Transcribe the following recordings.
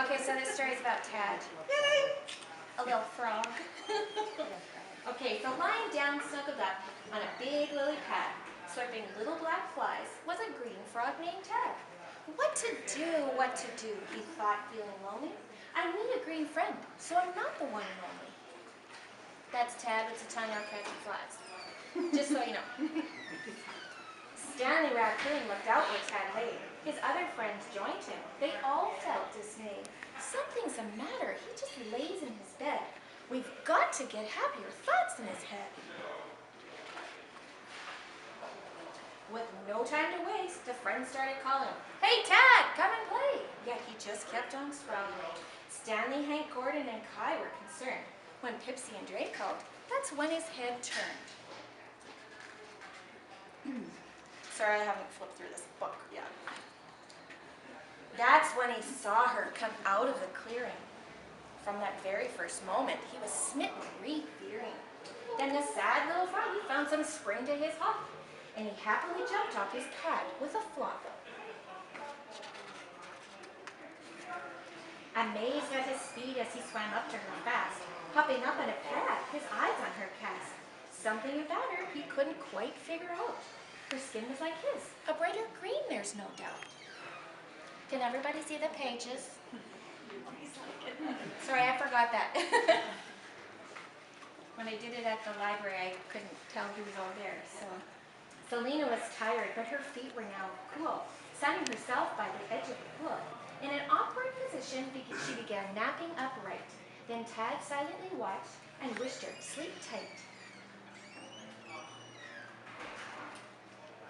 Okay, so this story is about Tad. A little frog. Okay, so lying down snuggled up on a big lily pad, slurping little black flies, was a green frog named Tad. What to do, he thought, feeling lonely. I need a green friend, so I'm not the one and only. That's Tad with the tongue out catching flies. Just so you know. Stanley Raccoon looked out where Tad lay. His other friends joined him. They all felt dismayed. Something's the matter. He just lays in his bed. We've got to get happier thoughts in his head. With no time to waste, the friends started calling him. Hey, Tad, come and play. Yet he just kept on scrolling. Stanley, Hank, Gordon, and Kai were concerned. When Pipsy and Dre called, that's when his head turned. Sorry, I haven't flipped through this book yet. That's when he saw her come out of the clearing. From that very first moment, he was smitten, revering. Then the sad little froggy found some spring to his hop, and he happily jumped off his pad with a flop. Amazed at his speed as he swam up to her fast, hopping up on a pad, his eyes on her cast. Something about her he couldn't quite figure out. Her skin was like his, a brighter green, there's no doubt. Can everybody see the pages? Sorry, I forgot that. When I did it at the library, I couldn't tell who was all there. So Selena was tired, but her feet were now cool, sunning herself by the edge of the pool. In an awkward position, she began napping upright. Then Tad silently watched and wished her sleep tight.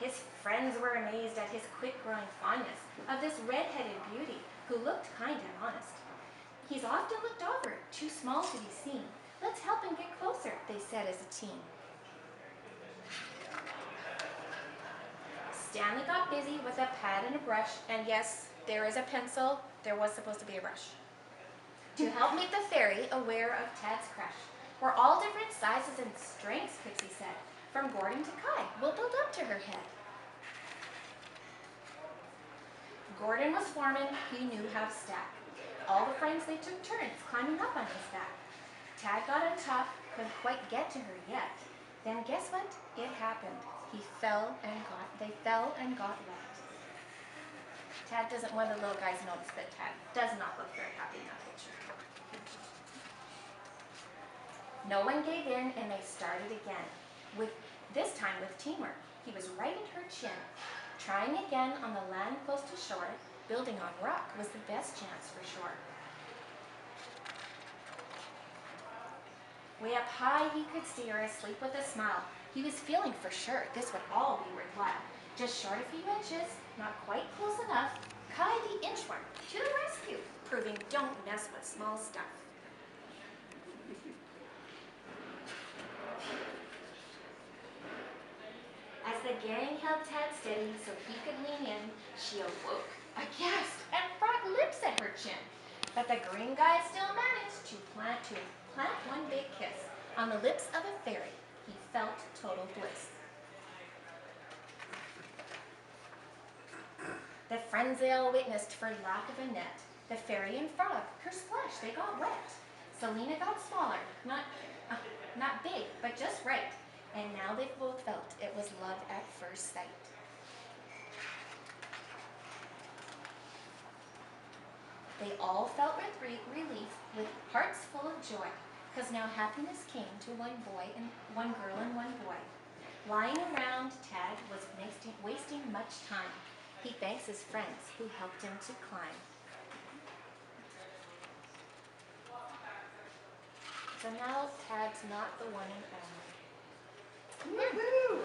His friends were amazed at his quick-growing fondness of this red-headed beauty who looked kind and honest. He's often looked over, too small to be seen. Let's help him get closer, they said as a team. Stanley got busy with a pad and a brush, and yes, there is a pencil. There was supposed to be a brush. To help make the fairy aware of Tad's crush. We're all different sizes and strengths, Pixie said. From Gordon to Kai, we'll build up to her head. Gordon was foreman, he knew how to stack. All the friends, they took turns climbing up on his back. Tad got on top, couldn't quite get to her yet. Then guess what? It happened. They fell and got wet. Tad doesn't want the little guys to notice, but Tad does not look very happy in that picture. No one gave in and they started again. This time with teamwork. He was right at her chin. Trying again on the land close to shore, building on rock was the best chance for sure. Way up high he could see her asleep with a smile. He was feeling for sure this would all be worthwhile. Just short a few inches, not quite close enough, Kai the inchworm to the rescue, proving don't mess with small stuff. As the gang held Tad steady so he could lean in, she awoke, aghast, and brought lips at her chin. But the green guy still managed to plant one big kiss on the lips of a fairy. He felt total bliss. The friends they all witnessed for lack of a net. The fairy and frog, her splash, they got wet. Selena got smaller, not big, but just right. And now they both felt it was love at first sight. They all felt with relief, with hearts full of joy, because now happiness came to one girl and one boy. Lying around, Tad was wasting much time. He thanks his friends who helped him to climb. So now Tad's not the one and only. Woohoo!